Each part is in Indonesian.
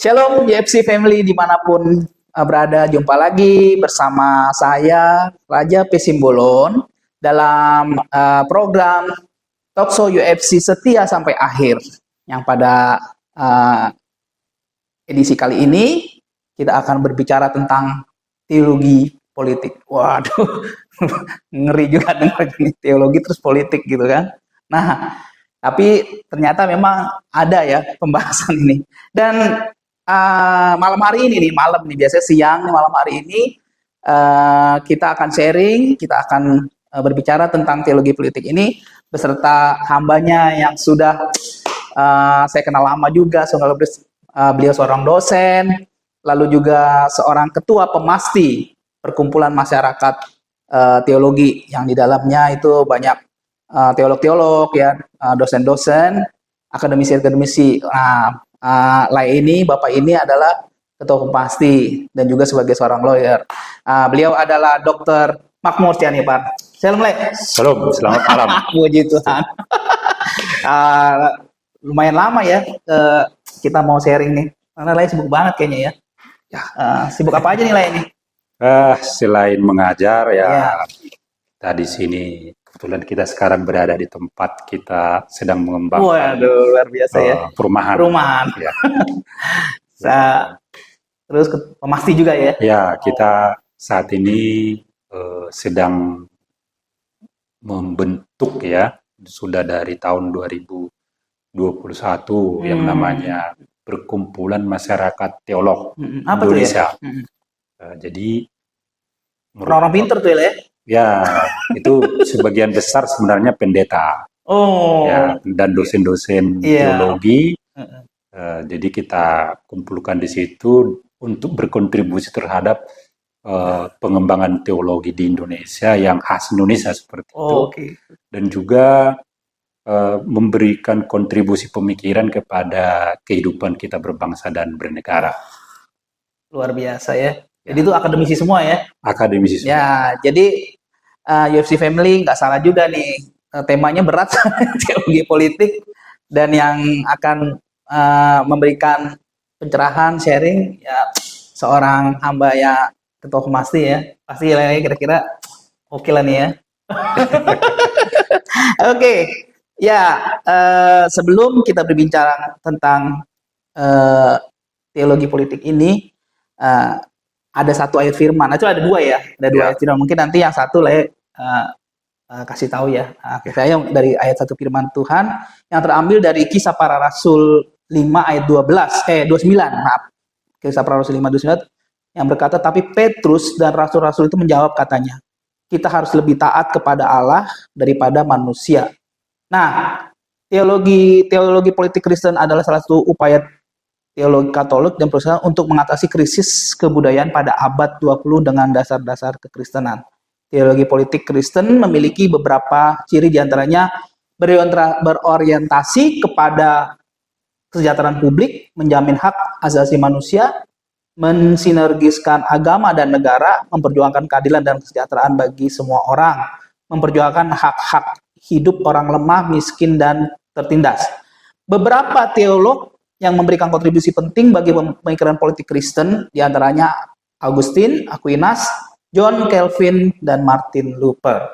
Shalom UFC Family dimanapun berada, jumpa lagi bersama saya Raja P. Simbolon dalam program Talkshow UFC Setia Sampai Akhir yang pada uh, edisi kali ini kita akan berbicara tentang teologi politik. Waduh, ngeri juga dengar teologi terus politik gitu kan. Nah, tapi ternyata memang ada ya pembahasan ini. Dan malam hari ini nih, malam nih biasanya siang nih, malam hari ini kita akan sharing, kita akan berbicara tentang teologi politik ini beserta hambanya yang sudah saya kenal lama juga, beliau seorang dosen, lalu juga seorang ketua pemasti perkumpulan masyarakat teologi yang di dalamnya itu banyak teolog-teolog ya, dosen-dosen, akademisi-akademisi. Nah, Bapak ini adalah ketua pemasti dan juga sebagai seorang lawyer. Beliau adalah Dr. Makmur Cianipar. Shalom, Le. Shalom, selamat malam. Puji Tuhan. Lumayan lama ya kita mau sharing nih. Karena Le sibuk banget kayaknya ya. Sibuk apa aja nih Le ini? Selain mengajar ya. Tadi sini kebetulan kita sekarang berada di tempat kita sedang mengembangkan. Waduh, luar biasa ya. Perumahan. Ya. Terus pemasti juga ya? Ya, kita saat ini sedang membentuk ya, sudah dari tahun 2021 yang namanya Perkumpulan Masyarakat Teolog Indonesia. Jadi orang pinter tuh ya? Ya, itu sebagian besar sebenarnya pendeta. Ya, dan dosen-dosen teologi. Jadi kita kumpulkan di situ untuk berkontribusi terhadap pengembangan teologi di Indonesia yang khas Indonesia seperti itu. Dan juga memberikan kontribusi pemikiran kepada kehidupan kita berbangsa dan bernegara. Luar biasa ya. Jadi itu akademisi semua ya? Akademisi semua. Ya, jadi UFC Family nggak salah juga nih. Temanya berat, teologi politik. Dan yang akan memberikan pencerahan, sharing, ya seorang hamba ya ketua pemasti ya. Pasti kira-kira oke lah nih ya. Oke. Ya, sebelum kita berbicara tentang teologi politik ini, ada satu ayat firman, itu ada dua ya, ada dua ayat firman. Mungkin nanti yang satu kasih tahu ya. Saya dari ayat 1 firman Tuhan yang terambil dari Kisah Para Rasul 5 ayat 29, maaf. Kisah Para Rasul 5 29 yang berkata, tapi Petrus dan rasul-rasul itu menjawab katanya, kita harus lebih taat kepada Allah daripada manusia. Nah, teologi politik Kristen adalah salah satu upaya teologi Katolik dan Protestan untuk mengatasi krisis kebudayaan pada abad 20 dengan dasar-dasar kekristenan. Teologi politik Kristen memiliki beberapa ciri, diantaranya berorientasi kepada kesejahteraan publik, menjamin hak asasi manusia, mensinergiskan agama dan negara, memperjuangkan keadilan dan kesejahteraan bagi semua orang, memperjuangkan hak-hak hidup orang lemah, miskin, dan tertindas. Beberapa teolog yang memberikan kontribusi penting bagi pemikiran politik Kristen, diantaranya Augustine, Aquinas, John Calvin, dan Martin Luther.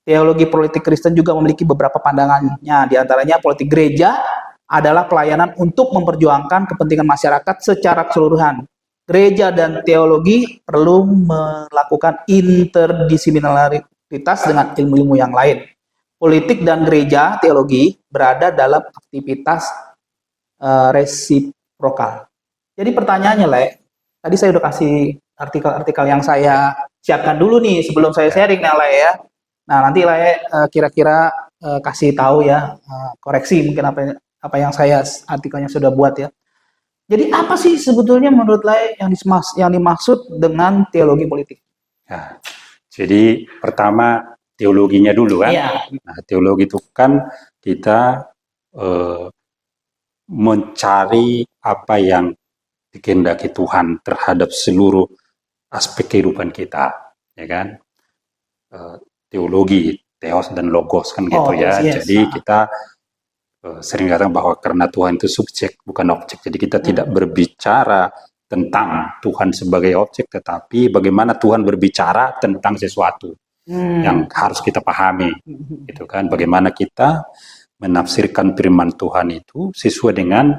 Teologi politik Kristen juga memiliki beberapa pandangannya, diantaranya politik gereja adalah pelayanan untuk memperjuangkan kepentingan masyarakat secara keseluruhan. Gereja dan teologi perlu melakukan interdisiplinaritas dengan ilmu-ilmu yang lain. Politik dan gereja teologi berada dalam aktivitas resiprokal. Jadi pertanyaannya, Le, tadi saya udah kasih artikel-artikel yang saya siapkan dulu nih sebelum saya sharing nih, Le ya. Nah, nanti Le kira-kira kasih tahu ya, koreksi mungkin apa yang saya artikelnya sudah buat ya. Jadi apa sih sebetulnya menurut Le yang dimaksud dengan teologi politik? Ya, jadi pertama teologinya dulu kan. Ya. Nah, teologi itu kan kita mencari apa yang dikehendaki Tuhan terhadap seluruh aspek kehidupan kita, ya kan? Teologi, theos dan logos kan gitu ya. Yes. Jadi kita sering katakan bahwa karena Tuhan itu subjek bukan objek, jadi kita tidak berbicara tentang Tuhan sebagai objek, tetapi bagaimana Tuhan berbicara tentang sesuatu yang harus kita pahami, gitu kan? Bagaimana kita menafsirkan firman Tuhan itu sesuai dengan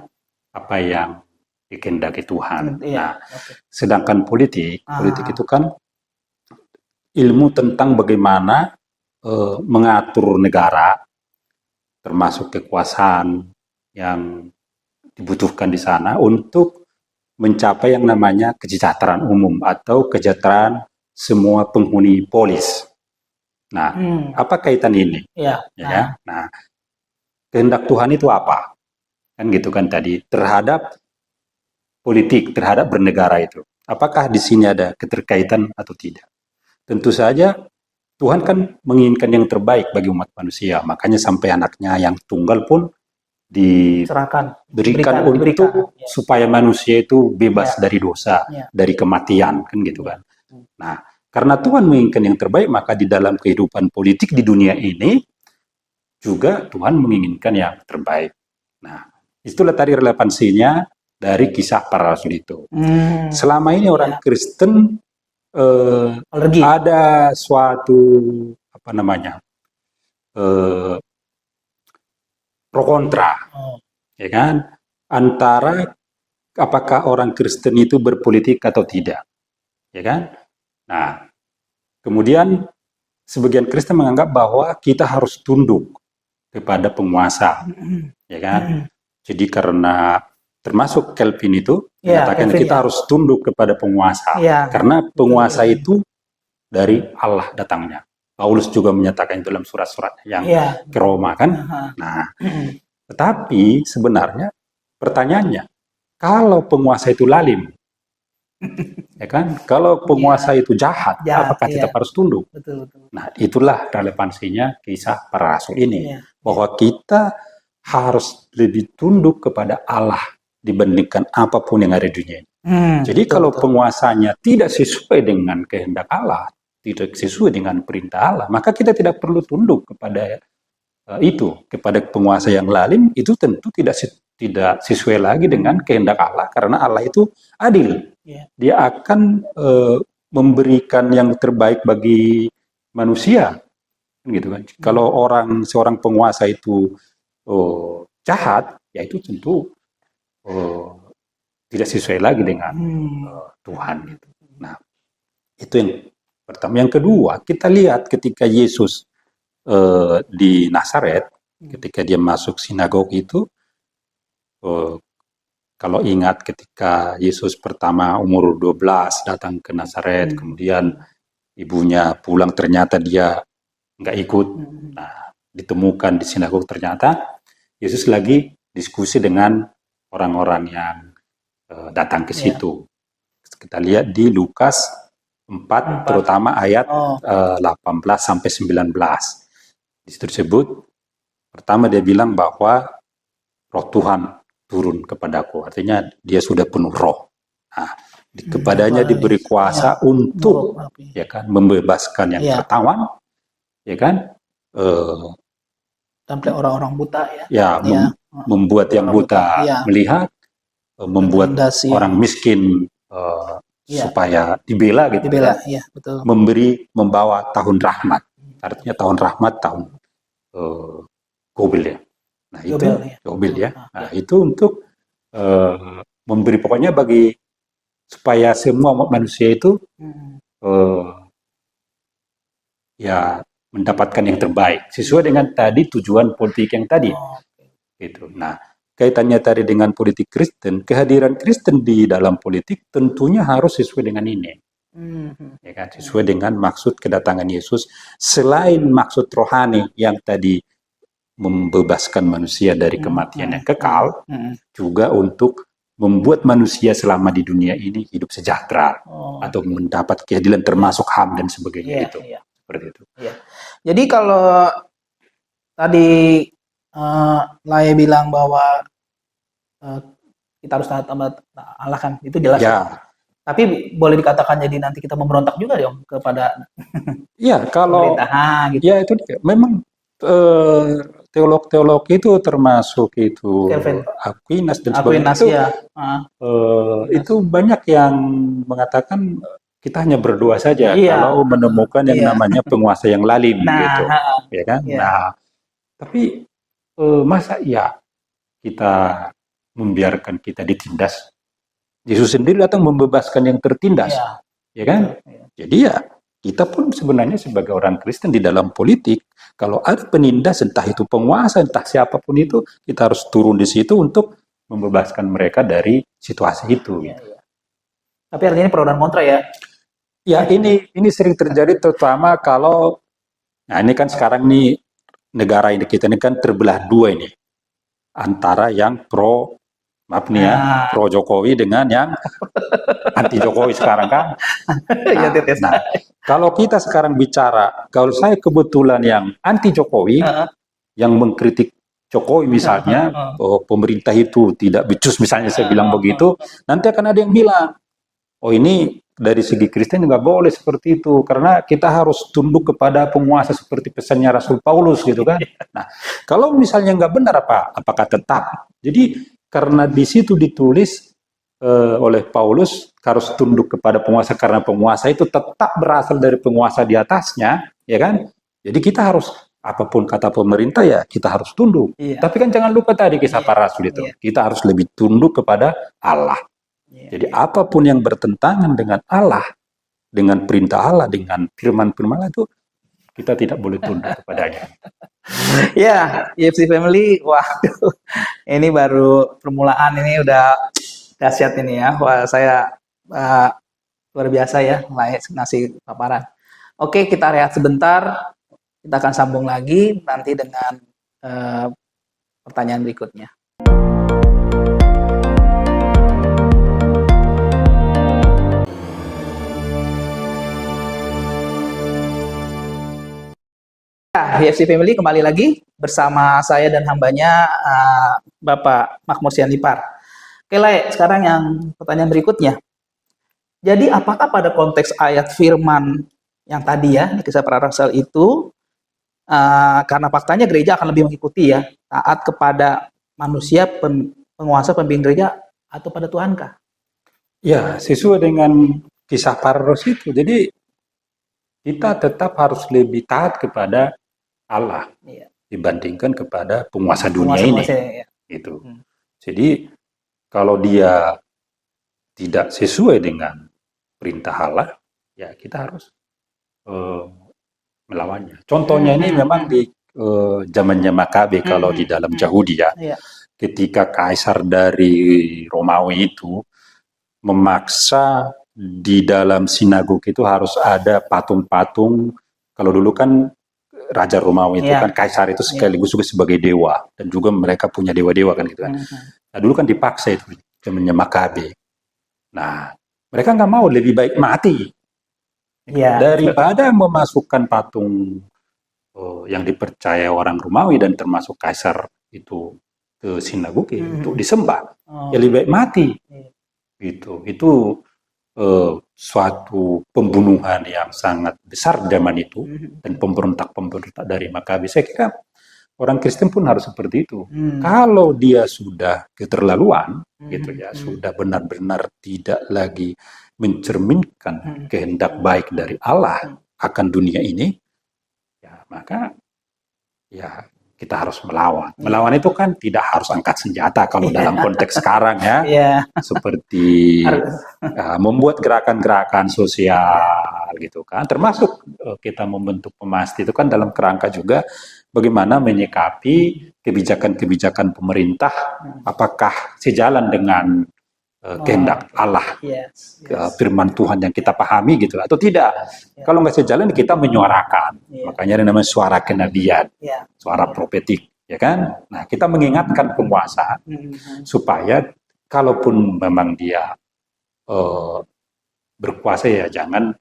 apa yang dikehendaki Tuhan. Nah, sedangkan politik itu kan ilmu tentang bagaimana mengatur negara, termasuk kekuasaan yang dibutuhkan di sana untuk mencapai yang namanya kesejahteraan umum atau kesejahteraan semua penghuni polis. Nah, apa kaitan ini? Ya kan? Nah, kehendak Tuhan itu apa? Kan gitu kan tadi, terhadap politik, terhadap bernegara itu. Apakah di sini ada keterkaitan atau tidak? Tentu saja Tuhan kan menginginkan yang terbaik bagi umat manusia, makanya sampai anaknya yang tunggal pun diberikan untuk supaya manusia itu bebas dari dosa, dari kematian, kan gitu kan. Nah, karena Tuhan menginginkan yang terbaik, maka di dalam kehidupan politik di dunia ini juga Tuhan menginginkan yang terbaik. Nah, itulah tadi relevansinya dari kisah para rasul itu. Selama ini orang Kristen ada suatu pro kontra, ya kan, antara apakah orang Kristen itu berpolitik atau tidak, ya kan. Nah, kemudian sebagian Kristen menganggap bahwa kita harus tunduk kepada penguasa, ya kan. Jadi karena termasuk Calvin itu mengatakan kita harus tunduk kepada penguasa, karena penguasa itu dari Allah datangnya. Paulus juga menyatakan dalam surat-surat yang ke Roma kan. Nah, tetapi sebenarnya pertanyaannya, kalau penguasa itu lalim, ya kan? Kalau penguasa itu jahat, apakah kita harus tunduk? Betul. Nah, itulah relevansinya kisah para rasul ini, bahwa kita harus lebih tunduk kepada Allah dibandingkan apapun yang ada di dunia ini. Jadi kalau penguasanya tidak sesuai dengan kehendak Allah, tidak sesuai dengan perintah Allah, maka kita tidak perlu tunduk kepada kepada penguasa yang lalim. Itu tentu tidak sesuai lagi dengan kehendak Allah, karena Allah itu adil. Dia akan memberikan yang terbaik bagi manusia, gitu kan. Kalau seorang penguasa itu jahat, ya itu tentu tidak sesuai lagi dengan Tuhan. Gitu. Nah, itu yang pertama. Yang kedua, kita lihat ketika Yesus di Nazaret, ketika dia masuk sinagoga itu, kalau ingat ketika Yesus pertama umur 12 datang ke Nazaret, kemudian ibunya pulang, ternyata dia nggak ikut. Nah, ditemukan di sinagoga, ternyata Yesus lagi diskusi dengan orang-orang yang datang ke situ. Kita lihat di Lukas 4, terutama ayat 18 sampai 19. Di situ disebut, pertama dia bilang bahwa roh Tuhan turun kepadaku, artinya dia sudah penuh roh. Nah, kepadanya diberi kuasa untuk ya kan membebaskan yang tertawan, ya kan, sampai orang-orang buta membuat yang buta melihat, membuat orang miskin supaya dibela gitu. Betul. Membawa tahun rahmat. Artinya tahun rahmat, tahun Gobil ya. Nah, itu Gobil ya. Nah, itu untuk memberi, pokoknya bagi supaya semua manusia itu ya mendapatkan yang terbaik sesuai dengan tadi tujuan politik yang tadi. Gitu. Nah, kaitannya tadi dengan politik Kristen, kehadiran Kristen di dalam politik tentunya harus sesuai dengan ini. Ya kan, sesuai dengan maksud kedatangan Yesus, selain maksud rohani yang tadi membebaskan manusia dari kematian yang kekal, juga untuk membuat manusia selama di dunia ini hidup sejahtera atau mendapat keadilan termasuk HAM dan sebagainya. Seperti itu. Jadi kalau tadi Laya bilang bahwa kita harus taat Allah, kan itu jelas. Tapi boleh dikatakan jadi nanti kita memberontak juga dong kepada kalau pemerintahan gitu. Ya itu memang teolog-teolog itu termasuk itu Calvin. Aquinas dan Aquinas, sebagainya ya. itu banyak yang mengatakan kita hanya berdoa saja Iya. kalau menemukan yang Iya. namanya penguasa yang lalim Nah, gitu, ya kan? iya. Nah, tapi masa ya kita membiarkan kita ditindas? Yesus sendiri datang membebaskan yang tertindas, Iya. ya kan? Iya. Jadi ya kita pun sebenarnya sebagai orang Kristen di dalam politik, kalau ada penindas entah itu penguasa entah siapapun itu, kita harus turun di situ untuk membebaskan mereka dari situasi itu. Iya, iya. Tapi artinya pro dan kontra ya. Ya ini sering terjadi terutama kalau, nah ini kan sekarang nih negara ini kita ini kan terbelah dua ini, antara yang pro, maaf nih ya, pro Jokowi dengan yang anti Jokowi sekarang kan. Nah, kalau kita sekarang bicara, kalau saya kebetulan yang anti Jokowi, yang mengkritik Jokowi misalnya, pemerintah itu tidak becus misalnya saya bilang begitu, nanti akan ada yang bilang, oh ini dari segi Kristen nggak boleh seperti itu, karena kita harus tunduk kepada penguasa seperti pesannya Rasul Paulus gitu kan. Nah, kalau misalnya nggak benar apakah tetap? Jadi karena di situ ditulis oleh Paulus harus tunduk kepada penguasa karena penguasa itu tetap berasal dari penguasa di atasnya, ya kan? Jadi kita harus apapun kata pemerintah ya kita harus tunduk. Iya. Tapi kan jangan lupa tadi kisah para rasul itu, kita harus lebih tunduk kepada Allah. Jadi apapun yang bertentangan dengan Allah, dengan perintah Allah, dengan firman-firman Allah itu kita tidak boleh tunduk kepadanya. Ya, YFC Family, waduh, ini baru permulaan, ini udah dahsyat ini ya. Wah, saya luar biasa ya ngasih paparan. Oke, kita rehat sebentar. Kita akan sambung lagi nanti dengan pertanyaan berikutnya. YFC Family kembali lagi bersama saya dan hambanya Bapak Makmur Sianipar. Oke, Lai, sekarang yang pertanyaan berikutnya. Jadi apakah pada konteks ayat firman yang tadi ya, di kisah para rasul itu, karena faktanya gereja akan lebih mengikuti ya, taat kepada manusia, penguasa, pemimpin gereja, atau pada Tuhankah? Ya, sesuai dengan kisah para rasul itu. Jadi kita tetap harus lebih taat kepada Allah dibandingkan kepada penguasa dunia ini. Ya. Gitu. Jadi kalau dia tidak sesuai dengan perintah Allah, ya kita harus melawannya. Contohnya ini memang di zamannya Makabe kalau di dalam Yahudi ya. Ketika kaisar dari Romawi itu memaksa di dalam sinagog itu harus ada patung-patung. Kalau dulu kan Raja Romawi itu kan kaisar itu sekaligus juga sebagai dewa dan juga mereka punya dewa-dewa kan gitu kan. Nah dulu kan dipaksa itu zamannya Makabe. Nah mereka nggak mau, lebih baik mati daripada memasukkan patung yang dipercaya orang Romawi dan termasuk kaisar itu ke sinagog untuk disembah. Ya lebih baik mati. Gitu. Itu suatu pembunuhan yang sangat besar zaman itu dan pemberontak-pemberontak dari Makabe. Saya kira orang Kristen pun harus seperti itu. Kalau dia sudah keterlaluan, gitu ya, sudah benar-benar tidak lagi mencerminkan kehendak baik dari Allah akan dunia ini, ya maka ya kita harus melawan. Melawan itu kan tidak harus angkat senjata kalau dalam konteks sekarang ya. Seperti membuat gerakan-gerakan sosial gitu kan. Termasuk kita membentuk Pemasdi itu kan dalam kerangka juga bagaimana menyikapi kebijakan-kebijakan pemerintah apakah sejalan dengan kehendak Allah, firman Tuhan yang kita pahami gitu atau tidak. Kalau nggak sejalan kita menyuarakan, makanya ada namanya suara kenabian, suara profetik, ya kan? Nah kita mengingatkan penguasa supaya kalaupun memang dia berkuasa ya jangan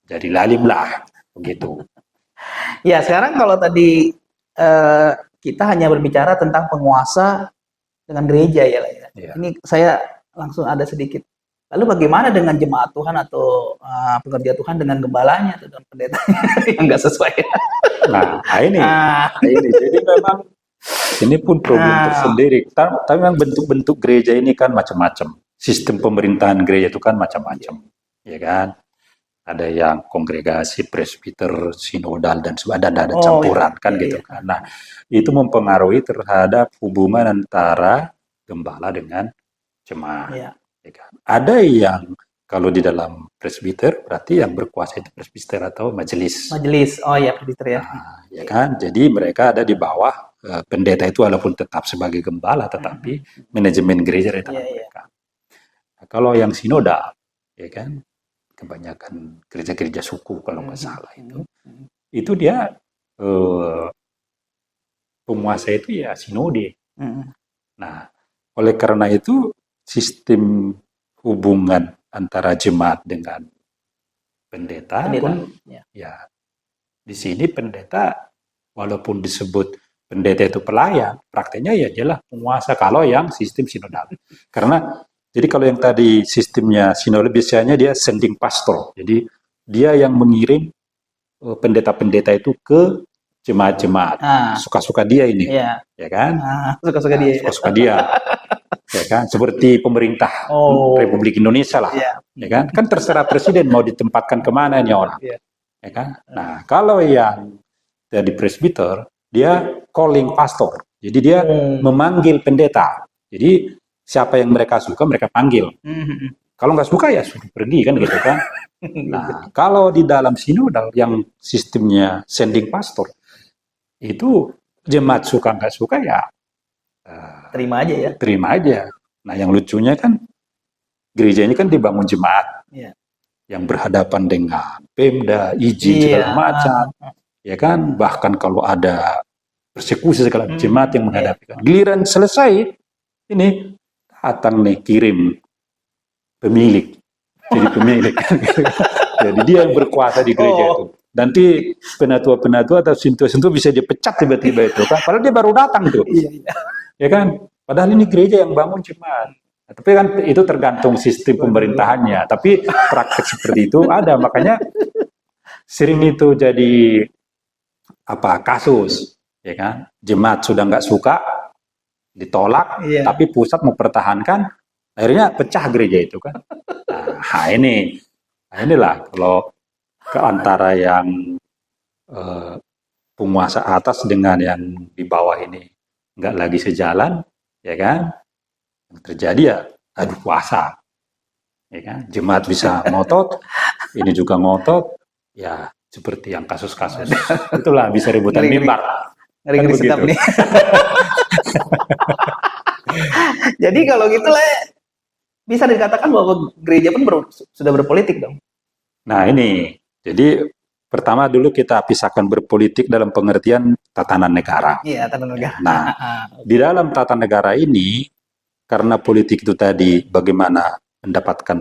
jadi lalim lah, begitu. Ya sekarang kalau tadi kita hanya berbicara tentang penguasa dengan gereja ya. Ini saya langsung ada sedikit Lalu bagaimana dengan jemaat Tuhan atau pekerja Tuhan dengan gembalanya atau dengan pendetanya yang nggak sesuai? Nah, ini, Ah, ini. Jadi memang ini pun problem tersendiri. Tapi memang bentuk-bentuk gereja ini kan macam-macam. Sistem pemerintahan gereja itu kan macam-macam, ya kan? Ada yang kongregasi, presbiter, sinodal dan sebagainya, ada campuran iya, kan iya, gitu iya. kan. Nah, itu mempengaruhi terhadap hubungan antara gembala dengan jemaat. Iya. Ya kan? Ada yang kalau di dalam presbiter berarti yang berkuasa itu presbiter atau majelis. Majelis, oh ya presbiter ya. Nah, ya kan, jadi mereka ada di bawah pendeta itu walaupun tetap sebagai gembala, tetapi manajemen gereja di tangan Iya, iya. mereka. Nah, kalau yang sinodal, ya kan, kebanyakan gereja-gereja suku kalau nggak salah itu dia penguasa itu ya sinode. Nah, oleh karena itu sistem hubungan antara jemaat dengan pendeta pun ya di sini pendeta walaupun disebut pendeta itu pelayan, prakteknya ya jelas penguasa kalau yang sistem sinodal. Karena jadi kalau yang tadi sistemnya sinodal biasanya dia sending pastor. Jadi dia yang mengirim pendeta-pendeta itu ke jemaat-jemaat. Suka-suka dia ini. Ya kan? Suka-suka dia. Suka-suka dia. Ya kan? Seperti pemerintah Republik Indonesia lah. Ya kan? Kan terserah presiden mau ditempatkan kemana ini orang. Ya kan? Nah, kalau yang jadi presbiter, dia calling pastor. Jadi dia memanggil pendeta. Jadi siapa yang mereka suka, mereka panggil. Kalau nggak suka ya suruh pergi kan gitu kan. Nah, kalau di dalam sinodal yang sistemnya sending pastor, itu jemaat suka nggak suka ya terima aja ya. Terima aja. Nah, yang lucunya kan gereja ini kan dibangun jemaat yang berhadapan dengan Pemda, izin segala macam. Ya kan, bahkan kalau ada persekusi segala jemaat yang menghadapi. Giliran selesai, ini datang nih kirim pemilik. Jadi pemilik. Jadi dia yang berkuasa di gereja itu. Nanti penatua-penatua atau sintu-sintu bisa dipecat tiba-tiba itu kan. Padahal dia baru datang tuh. Ya kan? Padahal ini gereja yang bangun jemaat. Nah, tapi kan itu tergantung sistem pemerintahannya. Tapi praktek seperti itu ada. Makanya sering itu jadi kasus. Ya kan? Jemaat sudah nggak suka, ditolak, tapi pusat mempertahankan, akhirnya pecah gereja itu kan. Nah inilah kalau ke antara yang penguasa atas dengan yang di bawah ini nggak lagi sejalan, ya kan? Yang terjadi ya adu kuasa, ya kan? Jemaat bisa ngotot, ini juga ngotot, ya seperti yang kasus-kasus itulah bisa rebutan mimbar. Ngeri sedap nih. Jadi kalau gitu bisa dikatakan bahwa gereja pun sudah berpolitik dong. Nah ini, jadi pertama dulu kita pisahkan berpolitik dalam pengertian tatanan negara. Iya, tatanan negara. Nah, di dalam tata negara ini, karena politik itu tadi bagaimana mendapatkan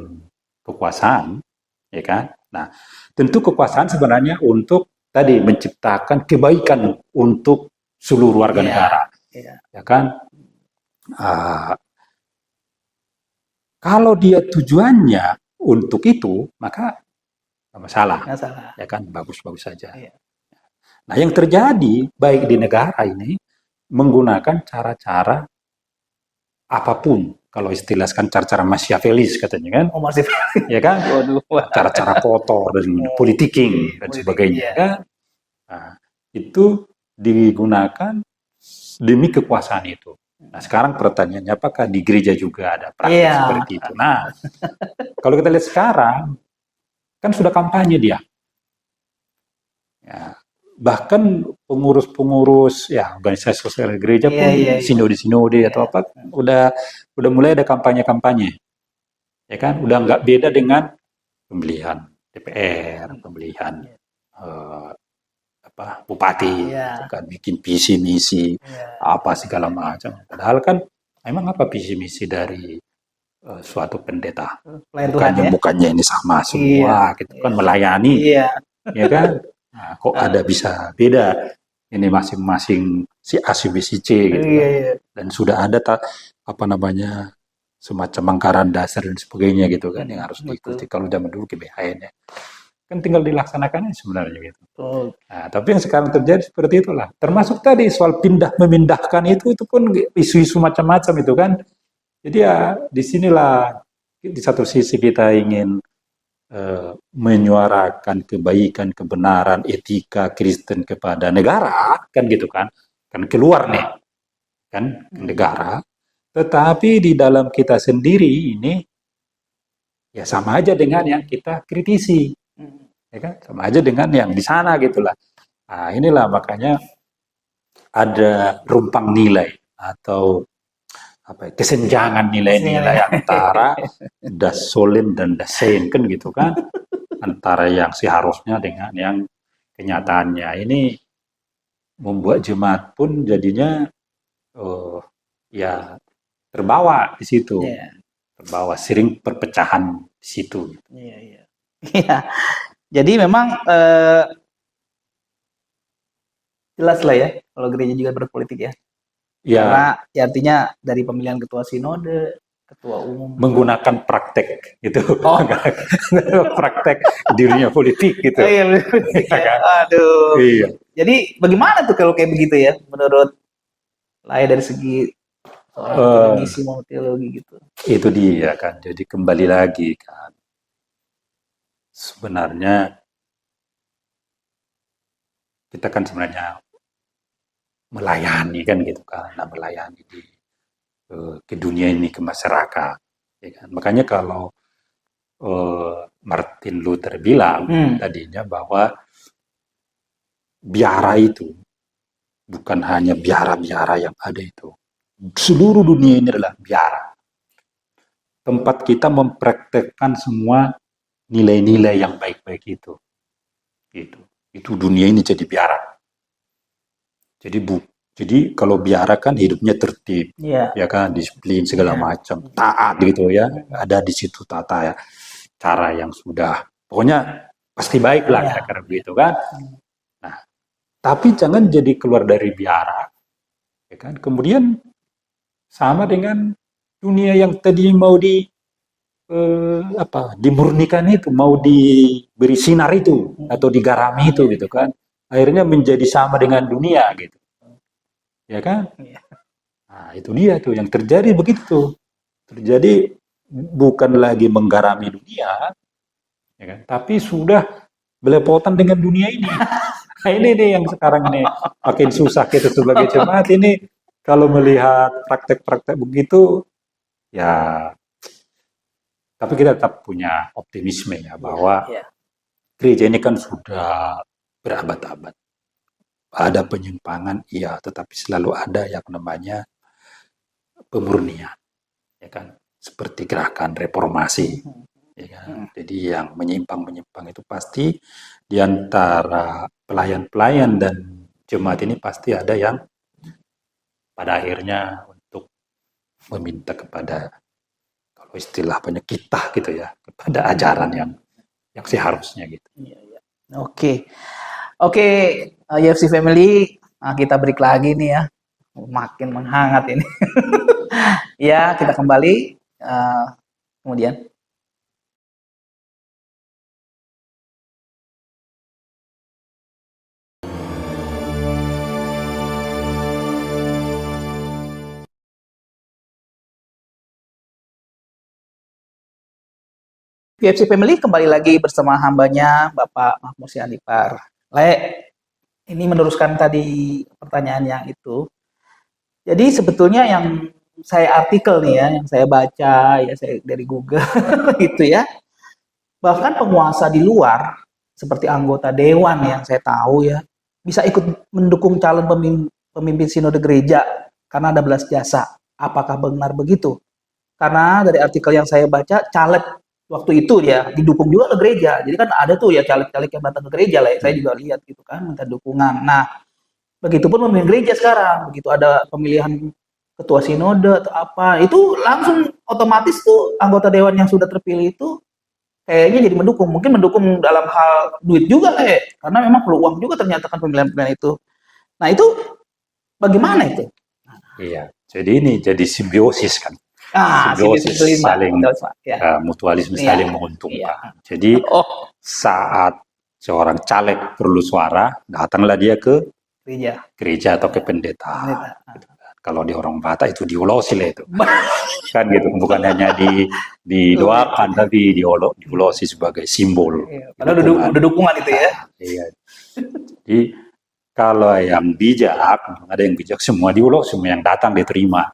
kekuasaan, ya kan? Nah, tentu kekuasaan sebenarnya untuk tadi menciptakan kebaikan untuk seluruh warga negara, ya kan? Kalau dia tujuannya untuk itu, maka nggak masalah, ya kan? Bagus-bagus saja. Nah, yang terjadi baik di negara ini menggunakan cara-cara apapun, kalau istilahkan cara-cara Machiavellis katanya kan, ya kan, cara-cara kotor dan politiking dan sebagainya, kan, nah, itu digunakan demi kekuasaan itu. Nah, sekarang pertanyaannya apakah di gereja juga ada praktik seperti itu? Nah, kalau kita lihat sekarang kan sudah kampanye dia. Ya, bahkan pengurus-pengurus organisasi sosial gereja pun sinode-sinode atau apa udah mulai ada kampanye-kampanye. Ya kan, udah nggak beda dengan pemilihan DPR, pemilihan bupati, kan bikin visi misi apa segala macam. Padahal kan emang apa visi misi dari suatu pendeta? Bukannya ini sama semua, gitu kan melayani, ya kan? Nah, kok ada bisa beda? Ini masing-masing si A, si B, si C gitu kan. Dan sudah ada semacam anggaran dasar dan sebagainya gitu kan yang harus diikuti. Kalau zaman dulu GBHN ya kan tinggal dilaksanakannya sebenarnya gitu. Nah, tapi yang sekarang terjadi seperti itulah. Termasuk tadi soal memindahkan itu pun isu-isu macam-macam itu kan. Jadi ya disinilah di satu sisi kita ingin menyuarakan kebaikan, kebenaran, etika Kristen kepada negara kan gitu kan keluar nih kan ke negara. Tetapi di dalam kita sendiri ini ya sama aja dengan yang kita kritisi. Ya kan? Sama aja dengan yang di sana gitulah. Nah, inilah makanya ada rumpang nilai atau kesenjangan nilai-nilai antara dasolin dan dasein kan gitu kan. Antara yang seharusnya dengan yang kenyataannya. Ini membuat jemaat pun jadinya ya terbawa di situ. Terbawa sering perpecahan di situ. Iya. Jadi memang jelas lah ya kalau gereja juga berpolitik ya. Karena ya artinya dari pemilihan ketua sinode, ketua umum menggunakan praktek gitu. Praktek dirinya politik gitu. Iya, aduh. Iya. Jadi bagaimana tuh kalau kayak begitu ya menurut Laya dari segi misi mau teologi gitu. Itu dia kan. Jadi kembali lagi kan. Sebenarnya kita kan sebenarnya melayani kan gitu kan. Nah, melayani ke dunia ini, ke masyarakat. Ya kan? Makanya kalau Martin Luther bilang tadinya bahwa biara itu bukan hanya biara-biara yang ada itu. Seluruh dunia ini adalah biara. Tempat kita mempraktekkan semua nilai-nilai yang baik-baik itu. Itu dunia ini jadi biara. Jadi kalau biara kan hidupnya tertib, ya kan, disiplin segala macam, taat gitu ya. Ada di situ tata ya, cara yang sudah, pokoknya pasti baik lah kira-kira begitu kan. Nah, tapi jangan jadi keluar dari biara, ya kan. Kemudian sama dengan dunia yang tadi mau dimurnikan itu, mau diberi sinar itu atau digarami itu gitu kan. Akhirnya menjadi sama dengan dunia gitu. Ya kan? Nah, itu dia tuh yang terjadi begitu. Terjadi bukan lagi menggarami dunia, ya kan? Tapi sudah belepotan dengan dunia ini. Nah, ini nih yang sekarang nih makin susah kita sebagai jemaat ini kalau melihat praktek-praktek begitu, ya. Tapi kita tetap punya optimisme ya bahwa gereja ini kan sudah berabad-abad. Ada penyimpangan, iya, tetapi selalu ada yang namanya pemurnian, ya kan? Seperti gerakan reformasi, ya kan? Jadi yang menyimpang itu pasti di antara pelayan-pelayan dan jemaat ini pasti ada yang pada akhirnya untuk meminta kepada, kalau istilah banyak kita gitu ya, kepada ajaran yang seharusnya gitu. Oke, UFC Family, kita break lagi nih ya, makin menghangat ini. Ya, kita kembali kemudian. UFC Family kembali lagi bersama hambanya Bapak Mahmud Sianipar. Ini meneruskan tadi pertanyaan yang itu. Jadi sebetulnya yang saya artikel nih ya, yang saya baca ya, saya dari Google gitu ya. Bahkan penguasa di luar seperti anggota dewan yang saya tahu ya, bisa ikut mendukung calon pemimpin sinode gereja karena ada belas jasa. Apakah benar begitu? Karena dari artikel yang saya baca, caleg waktu itu ya didukung juga ke gereja. Jadi kan ada tuh ya caleg-caleg yang datang ke gereja lah. Saya juga lihat gitu kan, minta dukungan. Nah, begitupun pemimpin gereja sekarang. Begitu ada pemilihan ketua sinode atau apa, itu langsung otomatis tuh anggota dewan yang sudah terpilih itu kayaknya jadi mendukung. Mungkin mendukung dalam hal duit juga lah ya. Karena memang perlu uang juga ternyata kan pemilihan-pemilihan itu. Nah, itu bagaimana itu? Iya, jadi ini jadi simbiosis kan. simbiosis saling ya. mutualisme Iya, saling menguntungkan. Jadi saat seorang caleg perlu suara, datanglah dia ke gereja atau ke pendeta. Kalau di orang Batak itu diulosi lah itu. Kan gitu, bukan hanya didoakan tapi diulosi sebagai simbol. Padahal udah dukungan itu ya. Iya. Jadi kalau yang bijak, ada yang bijak semua diulos, semua yang datang diterima.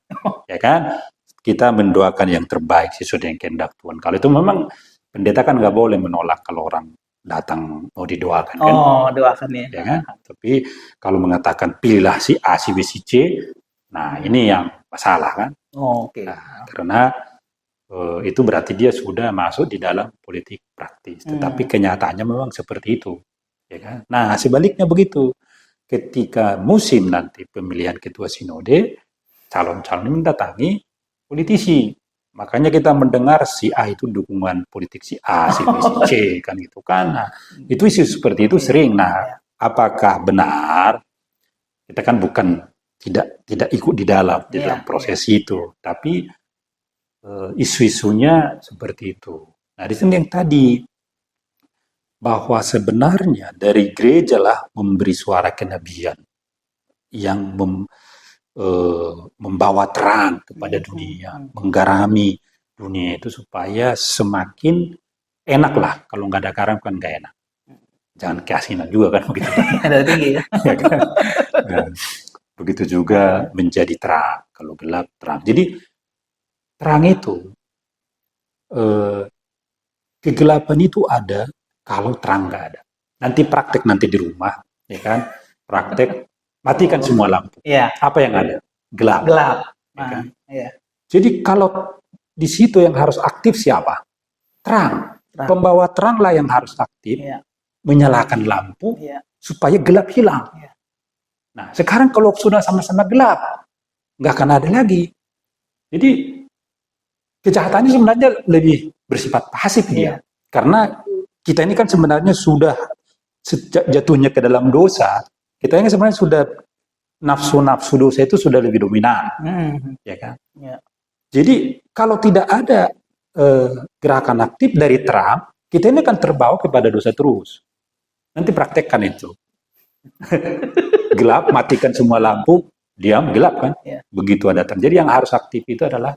Ya kan? Kita mendoakan yang terbaik sesuai dengan kehendak Tuhan. Kalau itu memang pendeta kan nggak boleh menolak kalau orang datang mau didoakan kan? Doakan ya. Ya kan? Tapi kalau mengatakan pilihlah si A, si B, si C, nah ini yang masalah kan? Nah, karena itu berarti dia sudah masuk di dalam politik praktis. Tetapi kenyataannya memang seperti itu, ya kan? Nah sebaliknya begitu. Ketika musim nanti pemilihan ketua sinode, calon-calon mendatangi politisi. Makanya kita mendengar si A itu dukungan politik si A, si B, si C, kan gitu kan. Nah, itu isu seperti itu sering. Nah, apakah benar? Kita kan bukan tidak ikut di dalam proses itu, tapi isu-isunya seperti itu. Nah, di sini yang tadi bahwa sebenarnya dari gereja lah memberi suara kenabian yang membawa terang kepada dunia, menggarami dunia itu supaya semakin enak lah. Kalau nggak ada garam kan nggak enak. Jangan keasinan juga kan begitu. Ada tinggi ya. Nah, begitu juga menjadi terang. Kalau gelap terang. Jadi terang itu kegelapan itu ada kalau terang nggak ada. Nanti praktek nanti di rumah, ya kan? Praktek matikan semua lampu. Apa yang ada? Gelap. Ya kan? Jadi kalau di situ yang harus aktif siapa? Terang. Pembawa terang lah yang harus aktif, menyalakan lampu supaya gelap hilang. Nah, sekarang kalau sudah sama-sama gelap, nggak akan ada lagi. Jadi kejahatannya sebenarnya lebih bersifat pasif dia. Karena kita ini kan sebenarnya sudah sejak jatuhnya ke dalam dosa, kita ini sebenarnya sudah nafsu-nafsu dosa itu sudah lebih dominan, ya kan? Jadi kalau tidak ada gerakan aktif dari terang, kita ini akan terbawa kepada dosa terus. Nanti praktekkan itu. Gelap, matikan semua lampu, diam, gelap kan? Begitu ada terang. Jadi yang harus aktif itu adalah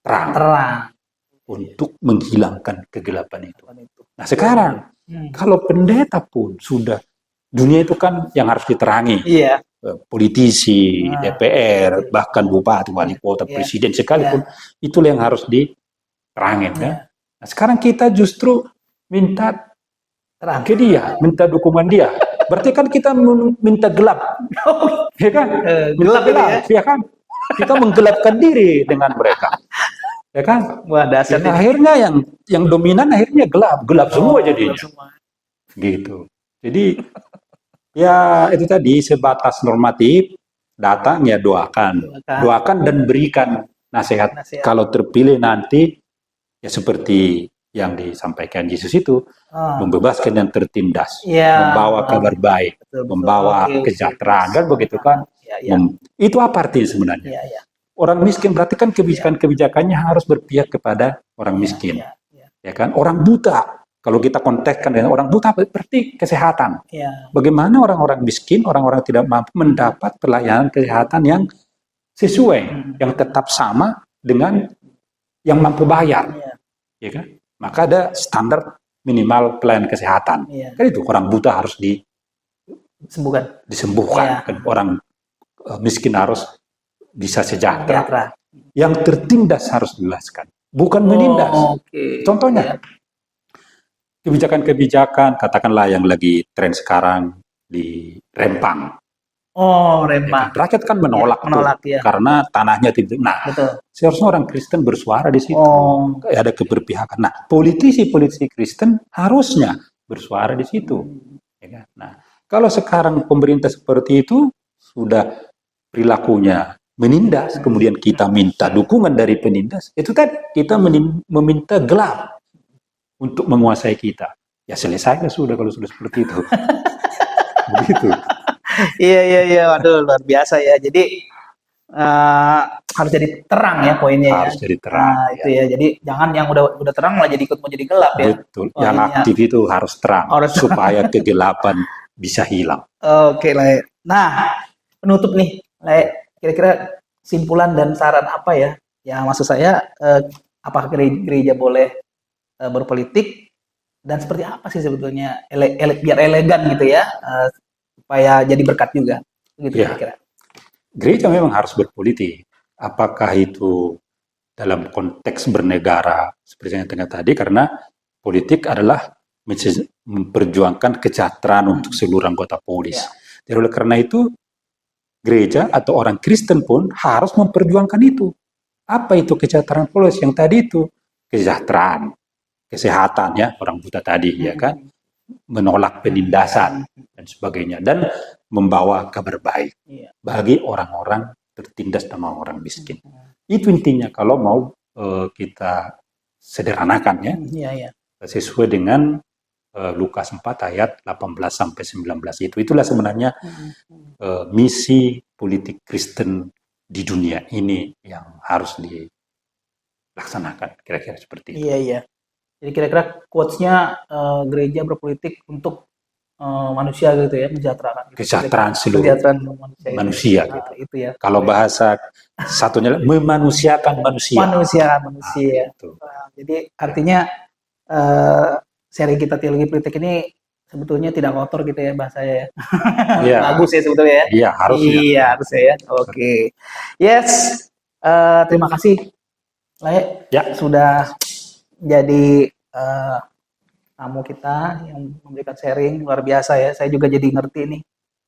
terang. Untuk menghilangkan kegelapan itu. Nah sekarang, kalau pendeta pun sudah, dunia itu kan yang harus diterangi. Politisi, DPR, bahkan bupati, wali kota, presiden sekalipun, itulah yang harus diterangin. Kan? Nah sekarang kita justru minta terang ke dia, minta dukungan dia. Berarti kan kita minta gelap. Ya kan? Gelap, ya kan? Kita menggelapkan diri dengan mereka. Ya kan? Wah, dasar ya, akhirnya yang dominan akhirnya gelap semua jadinya. Gitu. Jadi ya itu tadi sebatas normatif, datang ya doakan dan berikan nasihat. Kalau terpilih nanti ya seperti yang disampaikan Yesus itu, membebaskan yang tertindas, membawa kabar baik, membawa kesejahteraan, kan begitu kan? Itu apa artinya sebenarnya? Orang miskin berarti kan kebijakan-kebijakannya harus berpihak kepada orang miskin, ya kan? Orang buta, kalau kita kontekskan dengan orang buta berarti kesehatan. Bagaimana orang-orang miskin, orang-orang tidak mampu mendapat pelayanan kesehatan yang sesuai, yang tetap sama dengan yang mampu bayar, ya kan? Maka ada standar minimal pelayanan kesehatan. Kan itu orang buta harus disembuhkan. Kan orang miskin harus bisa sejahtera. Yang tertindas harus dijelaskan, bukan menindas. Contohnya, kebijakan-kebijakan, katakanlah yang lagi tren sekarang di Rempang. Rempang. Ya, rakyat kan menolak karena tanahnya tidak. Nah, seharusnya orang Kristen bersuara di situ. Ada keberpihakan. Nah, politisi-politisi Kristen harusnya bersuara di situ. Ya kan? Nah, kalau sekarang pemerintah seperti itu sudah perilakunya menindas, kemudian kita minta dukungan dari penindas, itu kan kita meminta gelap untuk menguasai kita. Ya selesai sudah kalau sudah seperti itu. Begitu. Iya, waduh luar biasa ya. Jadi harus jadi terang ya poinnya ya. Harus jadi terang. Nah, itu ya. Jadi jangan yang udah terang malah jadi ikut mau jadi gelap ya. Betul. Yang aktif itu harus terang supaya kegelapan bisa hilang. Oke, Le. Nah, penutup nih, Le. Kira-kira simpulan dan saran apa ya? Ya maksud saya apakah gereja boleh berpolitik dan seperti apa sih sebetulnya biar elegan gitu ya, supaya jadi berkat juga. Gitu Ya. kira-kira. Gereja memang harus berpolitik. Apakah itu dalam konteks bernegara seperti yang tengah tadi, karena politik adalah memperjuangkan kesejahteraan untuk seluruh anggota polis. Jadi oleh karena itu gereja atau orang Kristen pun harus memperjuangkan itu. Apa itu kesejahteraan polis? Yang tadi itu kesejahteraan, kesehatan ya orang buta tadi ya kan, menolak penindasan dan sebagainya, dan membawa kabar baik bagi orang-orang tertindas dan orang miskin. Itu intinya kalau mau kita sederhanakan ya, sesuai dengan Lukas 4 ayat 18 sampai 19 itu. Itulah sebenarnya misi politik Kristen di dunia ini yang harus dilaksanakan, kira-kira seperti itu. Iya. Jadi kira-kira quotes-nya gereja berpolitik untuk manusia gitu ya, mensejahterakan. Kesejahteraan seluruh manusia gitu. Itu ya. Kalau bahasa satunya memanusiakan manusia. Manusia. Jadi artinya sharing kita teologi politik ini sebetulnya tidak kotor gitu ya bahasanya ya. Bagus ya sebetulnya ya. Iya, harusnya. Iya, harusnya ya. Oke. Yes. Terima kasih Le sudah jadi tamu kita yang memberikan sharing luar biasa ya. Saya juga jadi ngerti nih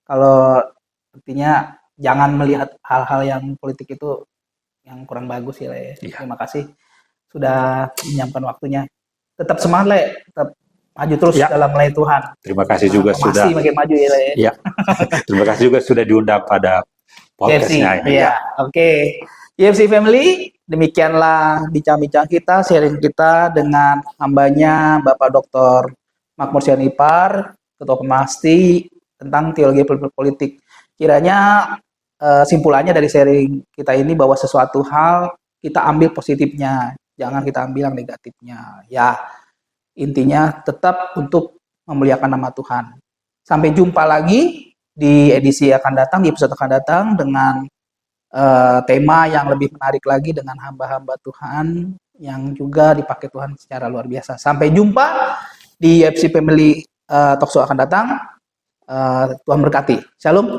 kalau artinya jangan melihat hal-hal yang politik itu yang kurang bagus ya Le. Terima kasih sudah menyiapkan waktunya. Tetap semangat Le, tetap maju terus dalam melayani Tuhan. Terima kasih juga sudah makin maju ya Le. Ya. Terima kasih juga sudah diundang pada podcastnya ini. Ya. Oke. YFC Family, demikianlah bincang-bincang kita, sharing kita dengan hambanya Bapak Dr. Makmur Sianipar, Ketua Pemasti tentang teologi politik. Kiranya simpulannya dari sharing kita ini bahwa sesuatu hal kita ambil positifnya, jangan kita ambil yang negatifnya. Ya, intinya tetap untuk memuliakan nama Tuhan. Sampai jumpa lagi di edisi akan datang, di episode akan datang dengan tema yang lebih menarik lagi dengan hamba-hamba Tuhan yang juga dipakai Tuhan secara luar biasa. Sampai jumpa di YFC Family Talkshow akan datang. Tuhan berkati. Shalom.